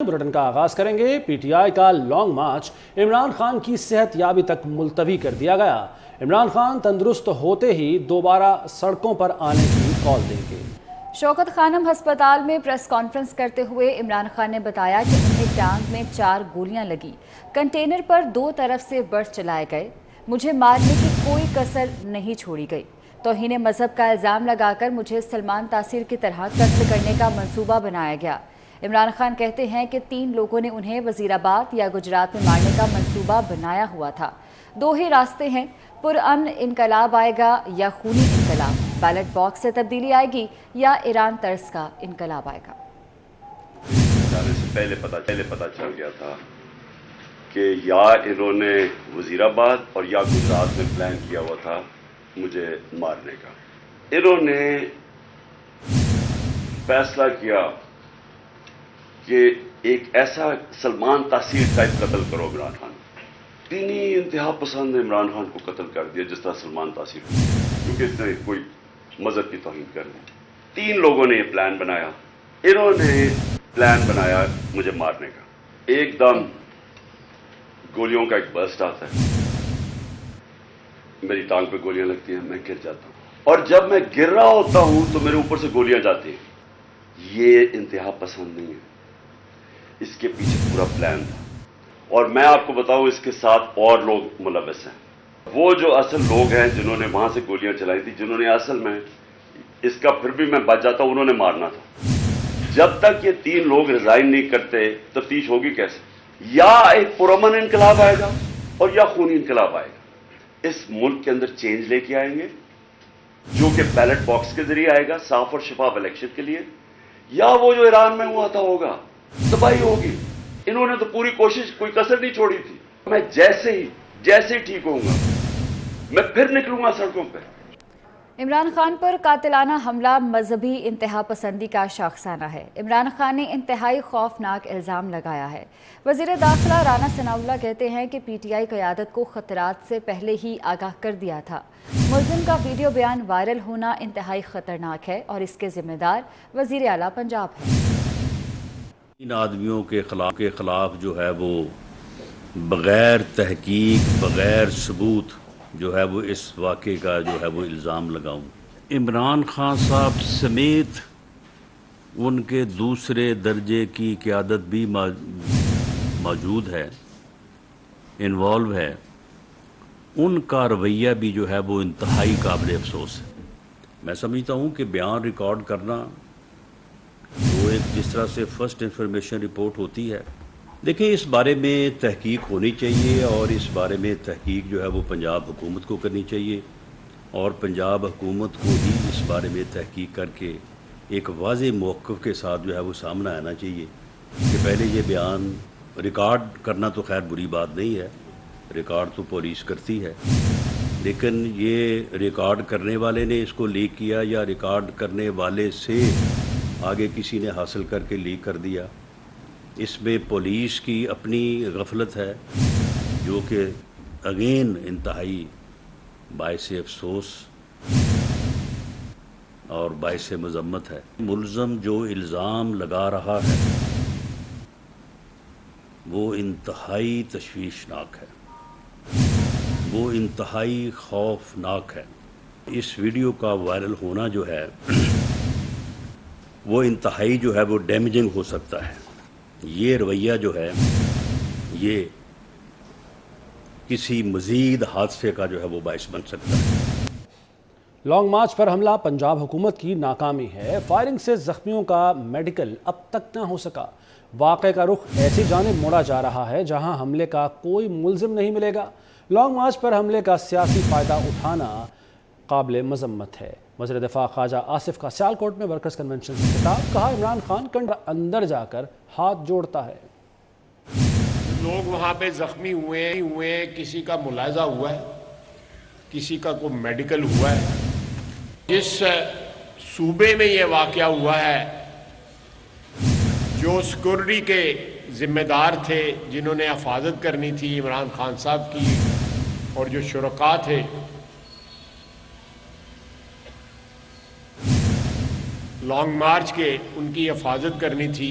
Bulletin کا آغاز کریں گے۔ پی ٹی آئی کا لانگ مارچ عمران خان کی صحت یابی تک ملتوی کر دیا گیا۔ عمران خان تندرست ہوتے ہی دوبارہ سڑکوں پر آنے کی کال دیں گے۔ شوکت خانم ہسپتال میں پریس کانفرنس کرتے ہوئے عمران خان نے بتایا کہ انہیں ٹانگ میں 4 گولیاں لگی، کنٹینر پر 2 طرف سے برس چلائے گئے، مجھے مارنے کی کوئی کسر نہیں چھوڑی گئی، توہین مذہب کا الزام لگا کر مجھے سلمان تاثیر کی طرح قتل کرنے کا منصوبہ بنایا گیا۔ عمران خان کہتے ہیں کہ 3 لوگوں نے انہیں وزیر آباد یا گجرات میں مارنے کا منصوبہ بنایا ہوا تھا۔ 2 ہی راستے ہیں، پرامن انقلاب آئے گا یا خونی انقلاب، بیلٹ باکس سے تبدیلی آئے گی یا ایران طرز کا انقلاب آئے گا۔ جانے سے پہلے پتہ چل گیا تھا کہ یا انہوں نے وزیر آباد اور یا گجرات میں پلان کیا ہوا تھا مجھے مارنے کا۔ انہوں نے فیصلہ کیا کہ ایک ایسا سلمان تاثیر ٹائپ قتل کرو عمران خان۔ دینی انتہا پسند نے عمران خان کو قتل کر دیا جس طرح سلمان تاثیر کو، کیونکہ اس نے کوئی مذہب کی توہین کر دی۔ 3 لوگوں نے یہ پلان بنایا۔ انہوں نے پلان بنایا مجھے مارنے کا۔ ایک دم گولیوں کا ایک برسٹ آتا ہے، میری ٹانگ پہ گولیاں لگتی ہیں، میں گر جاتا ہوں، اور جب میں گر رہا ہوتا ہوں تو میرے اوپر سے گولیاں جاتی ہیں۔ یہ انتہا پسند نہیں ہے، اس کے پیچھے پورا پلان تھا، اور میں آپ کو بتاؤں اس کے ساتھ اور لوگ ملوث ہیں۔ وہ جو اصل لوگ ہیں جنہوں نے وہاں سے گولیاں چلائی تھی، جنہوں نے اصل میں اس کا پھر بھی میں بچ جاتا ہوں، انہوں نے مارنا تھا۔ جب تک یہ 3 لوگ ریزائن نہیں کرتے تفتیش ہوگی کیسے؟ یا ایک پرامن انقلاب آئے گا اور یا خونی انقلاب آئے گا۔ اس ملک کے اندر چینج لے کے آئیں گے جو کہ بیلٹ باکس کے ذریعے آئے گا، صاف اور شفاف الیکشن کے لیے، یا وہ جو ایران میں ہوا تھا ہوگا، تباہی ہوگی۔ انہوں نے تو پوری کوشش، کوئی کسر نہیں چھوڑی تھی۔ میں جیسے ہی ٹھیک ہوں گا میں پھر نکلوں گا سڑکوں پہ۔ عمران خان پر قاتلانہ حملہ مذہبی انتہا پسندی کا شاخسانہ ہے۔ عمران خان نے انتہائی خوفناک الزام لگایا ہے۔ وزیر داخلہ رانا ثناء اللہ کہتے ہیں کہ پی ٹی آئی قیادت کو خطرات سے پہلے ہی آگاہ کر دیا تھا۔ ملزم کا ویڈیو بیان وائرل ہونا انتہائی خطرناک ہے اور اس کے ذمہ دار وزیر اعلیٰ پنجاب ہیں۔ ان آدمیوں کے خلاف جو ہے وہ بغیر تحقیق، بغیر ثبوت جو ہے وہ اس واقعے کا جو ہے وہ الزام لگاؤں۔ عمران خان صاحب سمیت ان کے دوسرے درجے کی قیادت بھی موجود ہے، انوالو ہے، ان کا رویہ بھی جو ہے وہ انتہائی قابل افسوس ہے۔ میں سمجھتا ہوں کہ بیان ریکارڈ کرنا وہ ایک جس طرح سے فرسٹ انفارمیشن رپورٹ ہوتی ہے، دیکھیں اس بارے میں تحقیق ہونی چاہیے، اور اس بارے میں تحقیق جو ہے وہ پنجاب حکومت کو کرنی چاہیے، اور پنجاب حکومت کو ہی اس بارے میں تحقیق کر کے ایک واضح موقف کے ساتھ جو ہے وہ سامنے آنا چاہیے کہ پہلے یہ بیان ریکارڈ کرنا تو خیر بری بات نہیں ہے، ریکارڈ تو پولیس کرتی ہے، لیکن یہ ریکارڈ کرنے والے نے اس کو لیک کیا یا ریکارڈ کرنے والے سے آگے کسی نے حاصل کر کے لیک کر دیا، اس میں پولیس کی اپنی غفلت ہے جو کہ اگین انتہائی باعث افسوس اور باعث مذمت ہے۔ ملزم جو الزام لگا رہا ہے وہ انتہائی تشویشناک ہے، وہ انتہائی خوفناک ہے۔ اس ویڈیو کا وائرل ہونا جو ہے وہ انتہائی جو ہے وہ ڈیمیجنگ ہو سکتا ہے۔ یہ رویہ جو ہے یہ کسی مزید حادثے کا جو ہے وہ باعث بن سکتا ہے۔ لانگ مارچ پر حملہ پنجاب حکومت کی ناکامی ہے۔ فائرنگ سے زخمیوں کا میڈیکل اب تک نہ ہو سکا۔ واقعے کا رخ ایسی جانب موڑا جا رہا ہے جہاں حملے کا کوئی ملزم نہیں ملے گا۔ لانگ مارچ پر حملے کا سیاسی فائدہ اٹھانا قابل مذمت ہے۔ وزیر دفاع خواجہ آصف کا سیالکوٹ میں ورکرز کنونشن سے خطاب، کہا عمران خان کنڈ اندر جا کر ہاتھ جوڑتا ہے۔ لوگ وہاں پہ زخمی ہوئے، کسی کا ملاحظہ ہوا ہے، کسی کا کوئی میڈیکل ہوا ہے۔ جس صوبے میں یہ واقعہ ہوا ہے، جو سیکورٹی کے ذمہ دار تھے، جنہوں نے حفاظت کرنی تھی عمران خان صاحب کی، اور جو شرکاء تھے، لانگ مارچ کے، ان کی حفاظت کرنی تھی،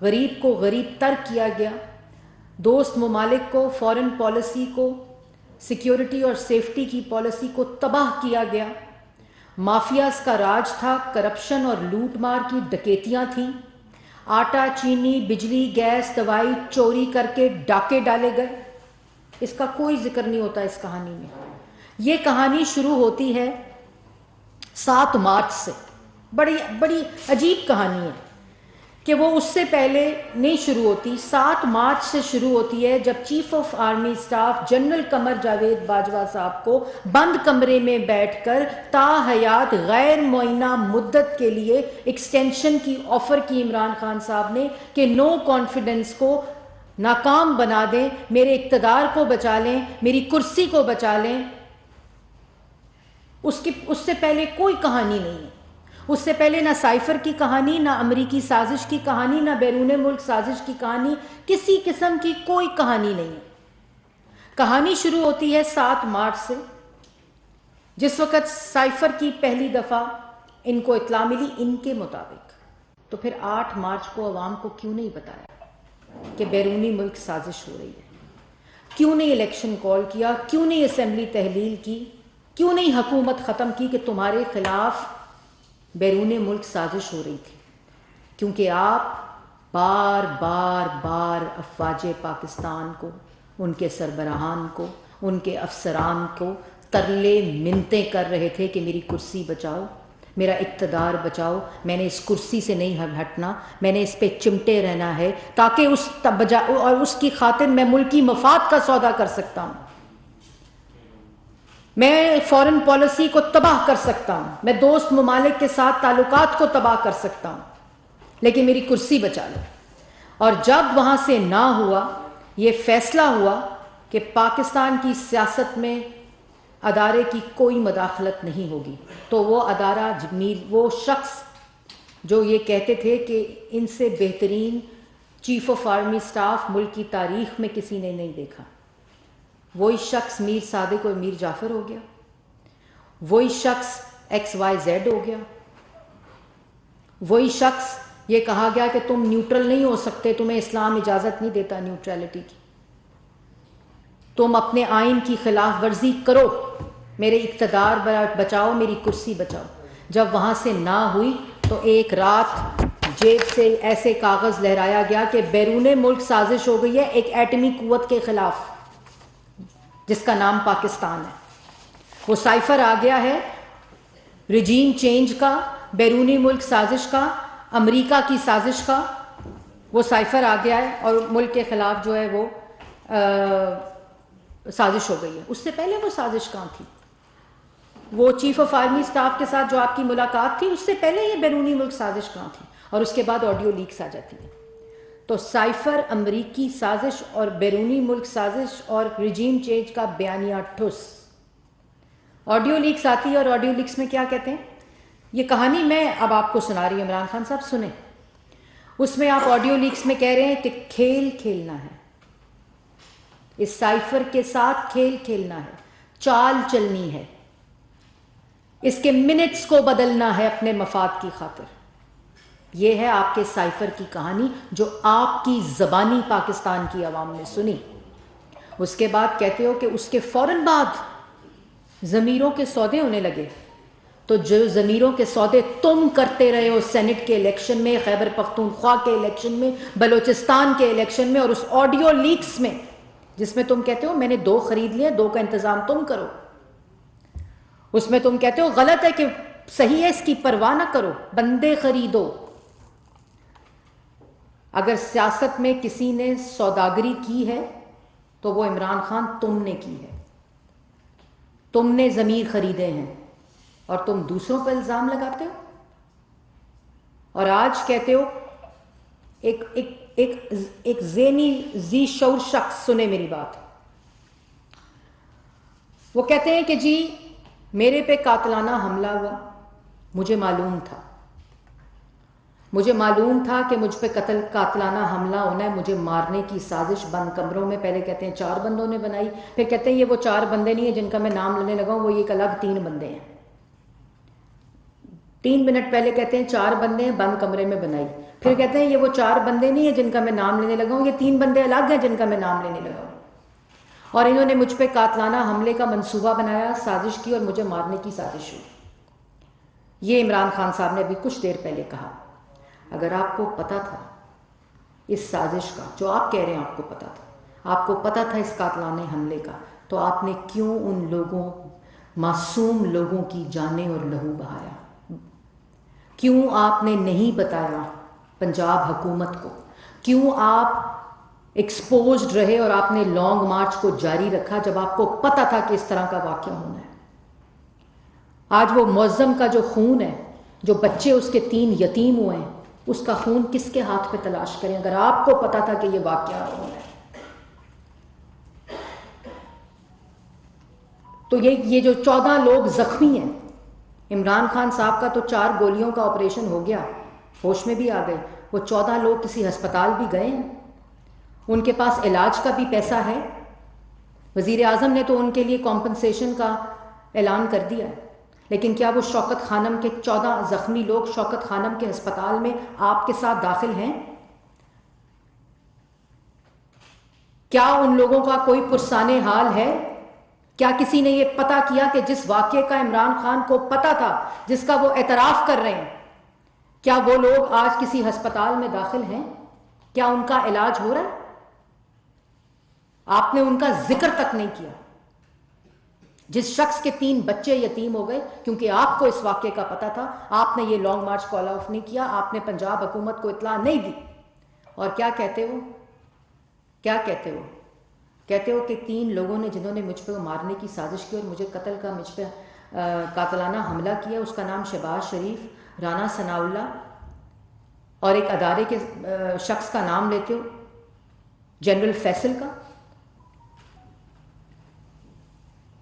غریب کو غریب تر کیا گیا، دوست ممالک کو، فارن پالیسی کو، سیکیورٹی اور سیفٹی کی پالیسی کو تباہ کیا گیا، مافیاز کا راج تھا، کرپشن اور لوٹ مار کی ڈکیتیاں تھیں، آٹا چینی بجلی گیس دوائی چوری کر کے ڈاکے ڈالے گئے. اس کا کوئی ذکر نہیں ہوتا اس کہانی میں. یہ کہانی شروع ہوتی ہے 7 مارچ سے. بڑی عجیب کہانی ہے کہ وہ اس سے پہلے نہیں شروع ہوتی. 7 مارچ سے شروع ہوتی ہے جب chief of army staff general Qamar Javed Bajwa صاحب کو بند کمرے میں بیٹھ کر تا حیات غیر معینہ مدت کے لیے ایکسٹینشن کی آفر کی عمران خان صاحب نے کہ نو کانفیڈنس کو ناکام بنا دیں، میرے اقتدار کو بچا لیں، میری کرسی کو بچا لیں. اس سے پہلے کوئی کہانی نہیں ہے. اس سے پہلے نہ سائفر کی کہانی، نہ امریکی سازش کی کہانی، نہ بیرون ملک سازش کی کہانی، کسی قسم کی کوئی کہانی نہیں ہے. کہانی شروع ہوتی ہے 7 مارچ سے، جس وقت سائفر کی پہلی دفعہ ان کو اطلاع ملی ان کے مطابق. تو پھر 8 مارچ کو عوام کو کیوں نہیں بتایا کہ بیرونی ملک سازش ہو رہی ہے؟ کیوں نہیں الیکشن کال کیا؟ کیوں نہیں اسمبلی تحلیل کی؟ کیوں نہیں حکومت ختم کی کہ تمہارے خلاف بیرون ملک سازش ہو رہی تھی؟ کیونکہ آپ بار بار بار افواج پاکستان کو، ان کے سربراہان کو، ان کے افسران کو ترلے منتیں کر رہے تھے کہ میری کرسی بچاؤ، میرا اقتدار بچاؤ، میں نے اس کرسی سے نہیں ہٹنا، میں نے اس پہ چمٹے رہنا ہے تاکہ اس کی خاطر میں ملکی مفاد کا سودا کر سکتا ہوں، میں فارن پالیسی کو تباہ کر سکتا ہوں، میں دوست ممالک کے ساتھ تعلقات کو تباہ کر سکتا ہوں، لیکن میری کرسی بچا لو. اور جب وہاں سے نہ ہوا، یہ فیصلہ ہوا کہ پاکستان کی سیاست میں ادارے کی کوئی مداخلت نہیں ہوگی، تو وہ ادارہ وہ شخص جو یہ کہتے تھے کہ ان سے بہترین چیف آف آرمی اسٹاف ملک کی تاریخ میں کسی نے نہیں دیکھا، وہی شخص میر صادق اور میر جعفر ہو گیا، وہی شخص XYZ ہو گیا، وہی شخص یہ کہا گیا کہ تم نیوٹرل نہیں ہو سکتے، تمہیں اسلام اجازت نہیں دیتا نیوٹرلٹی کی، تم اپنے آئین کی خلاف ورزی کرو، میرے اقتدار بچاؤ، میری کرسی بچاؤ. جب وہاں سے نہ ہوئی تو ایک رات جیب سے ایسے کاغذ لہرایا گیا کہ بیرون ملک سازش ہو گئی ہے ایک ایٹمی قوت کے خلاف جس کا نام پاکستان ہے. وہ سائفر آ گیا ہے رجیم چینج کا، بیرونی ملک سازش کا، امریکہ کی سازش کا. وہ سائفر آ گیا ہے اور ملک کے خلاف جو ہے وہ سازش ہو گئی ہے. اس سے پہلے وہ سازش کہاں تھی؟ وہ چیف آف آرمی اسٹاف کے ساتھ جو آپ کی ملاقات تھی، اس سے پہلے یہ بیرونی ملک سازش کہاں تھی؟ اور اس کے بعد آڈیو لیکس آ جاتی ہیں. تو سائفر، امریکی سازش اور بیرونی ملک سازش اور رجیم چینج کا بیانیہ ٹھوس. آڈیو لیکس آتی ہے اور آڈیو لیکس میں کیا کہتے ہیں؟ یہ کہانی میں اب آپ کو سنا رہی ہوں، عمران خان صاحب سنیں. اس میں آپ آڈیو لیکس میں کہہ رہے ہیں کہ کھیل کھیلنا ہے، اس سائفر کے ساتھ کھیل کھیلنا ہے، چال چلنی ہے، اس کے منٹس کو بدلنا ہے اپنے مفاد کی خاطر. یہ ہے آپ کے سائفر کی کہانی جو آپ کی زبانی پاکستان کی عوام نے سنی. اس کے بعد کہتے ہو کہ اس کے فوراً بعد ضمیروں کے سودے ہونے لگے. تو جو ضمیروں کے سودے تم کرتے رہے ہو سینٹ کے الیکشن میں، خیبر پختونخوا کے الیکشن میں، بلوچستان کے الیکشن میں، اور اس آڈیو لیکس میں جس میں تم کہتے ہو میں نے 2 خرید لیے، 2 کا انتظام تم کرو. اس میں تم کہتے ہو غلط ہے کہ صحیح ہے، اس کی پرواہ نہ کرو، بندے خریدو. اگر سیاست میں کسی نے سوداگری کی ہے تو وہ عمران خان تم نے کی ہے. تم نے ضمیر خریدے ہیں اور تم دوسروں پر الزام لگاتے ہو. اور آج کہتے ہو ایک ذہنی ذی شعور شخص، سنے میری بات، وہ کہتے ہیں کہ جی میرے پہ قاتلانہ حملہ ہوا، مجھے معلوم تھا کہ مجھ پہ قاتلانہ حملہ ہونا ہے، مجھے مارنے کی سازش بند کمروں میں، پہلے کہتے ہیں 4 بندوں نے بنائی، پھر کہتے ہیں یہ وہ 4 بندے نہیں ہیں جن کا میں نام لینے لگا ہوں، وہ ایک الگ 3 بندے ہیں. 3 منٹ پہلے کہتے ہیں 4 بندے ہیں بند کمرے میں بنائی، پھر کہتے ہیں یہ وہ 4 بندے نہیں ہیں جن کا میں نام لینے لگا ہوں، یہ 3 بندے الگ ہیں جن کا میں نام لینے لگا ہوں، اور انہوں نے مجھ پہ قاتلانہ حملے کا منصوبہ بنایا، سازش کی اور مجھے مارنے کی سازش ہوئی۔ یہ عمران خان صاحب نے ابھی کچھ دیر پہلے کہا۔ اگر آپ کو پتہ تھا اس سازش کا، جو آپ کہہ رہے ہیں آپ کو پتہ تھا، آپ کو پتہ تھا اس قاتلانہ حملے کا، تو آپ نے کیوں ان لوگوں، معصوم لوگوں کی جانیں اور لہو بہایا؟ کیوں آپ نے نہیں بتایا پنجاب حکومت کو؟ کیوں آپ ایکسپوزڈ رہے اور آپ نے لانگ مارچ کو جاری رکھا جب آپ کو پتہ تھا کہ اس طرح کا واقعہ ہونا ہے؟ آج وہ معظم کا جو خون ہے، جو بچے اس کے 3 یتیم ہوئے ہیں، اس کا خون کس کے ہاتھ پہ تلاش کریں اگر آپ کو پتہ تھا کہ یہ واقعہ ہونا ہے؟ تو یہ جو 14 لوگ زخمی ہیں، عمران خان صاحب کا تو 4 گولیوں کا آپریشن ہو گیا، ہوش میں بھی آ گئے، وہ 14 لوگ کسی ہسپتال بھی گئے ہیں، ان کے پاس علاج کا بھی پیسہ ہے۔ وزیر اعظم نے تو ان کے لیے کمپنسیشن کا اعلان کر دیا ہے، لیکن کیا وہ شوکت خانم کے 14 زخمی لوگ شوکت خانم کے ہسپتال میں آپ کے ساتھ داخل ہیں؟ کیا ان لوگوں کا کوئی پرسان حال ہے؟ کیا کسی نے یہ پتہ کیا کہ جس واقعے کا عمران خان کو پتہ تھا، جس کا وہ اعتراف کر رہے ہیں، کیا وہ لوگ آج کسی ہسپتال میں داخل ہیں؟ کیا ان کا علاج ہو رہا ہے؟ آپ نے ان کا ذکر تک نہیں کیا۔ جس شخص کے 3 بچے یتیم ہو گئے کیونکہ آپ کو اس واقعے کا پتہ تھا، آپ نے یہ لانگ مارچ کال آف نہیں کیا، آپ نے پنجاب حکومت کو اطلاع نہیں دی، اور کیا کہتے ہو؟ کیا کہتے ہو؟ کہتے ہو کہ 3 لوگوں نے جنہوں نے مجھ پہ مارنے کی سازش کی اور مجھے قتل کا مجھ پہ قاتلانہ حملہ کیا، اس کا نام شہباز شریف، رانا ثناء اللہ اور ایک ادارے کے شخص کا نام لیتے ہو، جنرل فیصل کا۔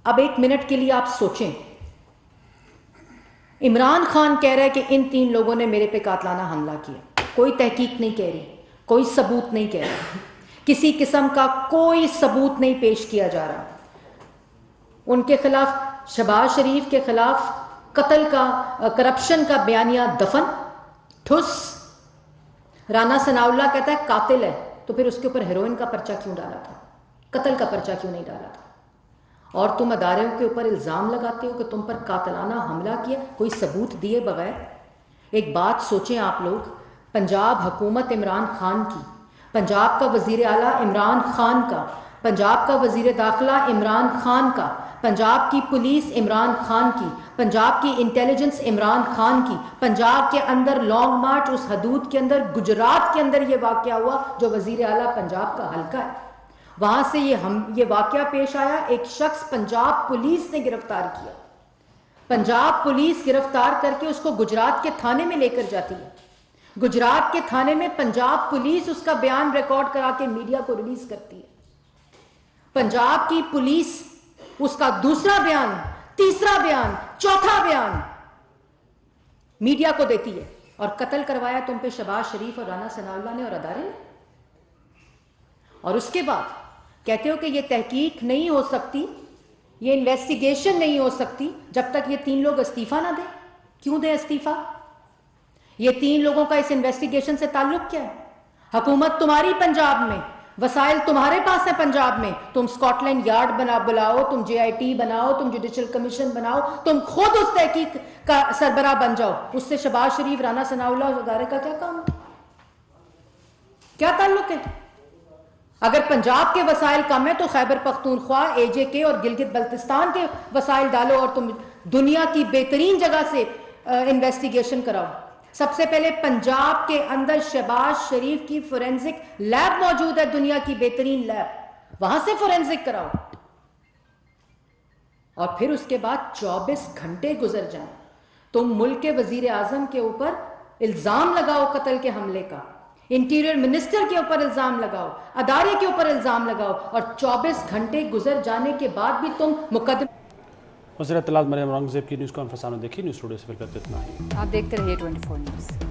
اب 1 منٹ کے لیے آپ سوچیں، عمران خان کہہ رہا ہے کہ ان 3 لوگوں نے میرے پہ قاتلانہ حملہ کیا، کوئی تحقیق نہیں کہہ رہی، کوئی ثبوت نہیں کہہ رہا، کسی قسم کا کوئی ثبوت نہیں پیش کیا جا رہا۔ ان کے خلاف، شہباز شریف کے خلاف قتل کا، کرپشن کا بیانیہ دفن، ٹھس۔ رانا ثناء اللہ کہتا ہے قاتل ہے، تو پھر اس کے اوپر ہیروئن کا پرچہ کیوں ڈالا تھا؟ قتل کا پرچہ کیوں نہیں ڈالا تھا؟ اور تم اداروں کے اوپر الزام لگاتے ہو کہ تم پر قاتلانہ حملہ کیا، کوئی ثبوت دیے بغیر۔ ایک بات سوچیں آپ لوگ، پنجاب حکومت عمران خان کی، پنجاب کا وزیر اعلیٰ عمران خان کا، پنجاب کا وزیر داخلہ عمران خان کا، پنجاب کی پولیس عمران خان کی، پنجاب کی انٹیلیجنس عمران خان کی، پنجاب کے اندر لانگ مارچ، اس حدود کے اندر، گجرات کے اندر یہ واقعہ ہوا جو وزیر اعلیٰ پنجاب کا حلقہ ہے، وہاں سے یہ واقعہ پیش آیا، ایک شخص پنجاب پولیس نے گرفتار کیا، پنجاب پولیس گرفتار کر کے اس کو گجرات کے تھانے میں لے کر جاتی ہے، گجرات کے تھانے میں پنجاب پولیس اس کا بیان ریکارڈ کرا کے میڈیا کو ریلیز کرتی ہے، پنجاب کی پولیس اس کا دوسرا بیان، تیسرا بیان، چوتھا بیان میڈیا کو دیتی ہے، اور قتل کروایا تم پہ شہباز شریف اور رانا ثناء اللہ نے اور ادارے نے۔ اور اس کے بعد کہتے ہو کہ یہ تحقیق نہیں ہو سکتی، یہ انویسٹیگیشن نہیں ہو سکتی جب تک یہ 3 لوگ استعفیٰ نہ دیں۔ کیوں دیں استعفیٰ؟ یہ 3 لوگوں کا اس انویسٹیگیشن سے تعلق کیا ہے؟ حکومت تمہاری پنجاب میں، وسائل تمہارے پاس ہیں پنجاب میں، تم سکاٹ لینڈ یارڈ بلاؤ، تم JIT بناؤ، تم جوڈیشل کمیشن بناؤ، تم خود اس تحقیق کا سربراہ بن جاؤ، اس سے شہباز شریف، رانا ثناء اللہ اور ادارے کا کیا کام ہے؟ کیا تعلق ہے؟ اگر پنجاب کے وسائل کم ہیں تو خیبر پختونخوا، AJK اور گلگت بلتستان کے وسائل ڈالو اور تم دنیا کی بہترین جگہ سے انویسٹیگیشن کراؤ۔ سب سے پہلے پنجاب کے اندر شہباز شریف کی فورینزک لیب موجود ہے، دنیا کی بہترین لیب، وہاں سے فورینزک کراؤ، اور پھر اس کے بعد 24 گھنٹے گزر جائیں، تم ملک کے وزیر اعظم کے اوپر الزام لگاؤ قتل کے حملے کا، انٹیریئر منسٹر کے اوپر الزام لگاؤ، ادارے کے اوپر الزام لگاؤ، اور 24 گھنٹے گزر جانے کے بعد بھی تم مقدمہ۔ وزیر اطلاعات مریم اورنگزیب کی نیوز کانفرنس آپ نے دیکھی، نیوز اسٹوڈیو سے فل کرتے اتنا ہی۔ آپ دیکھتے رہیے 24 نیوز۔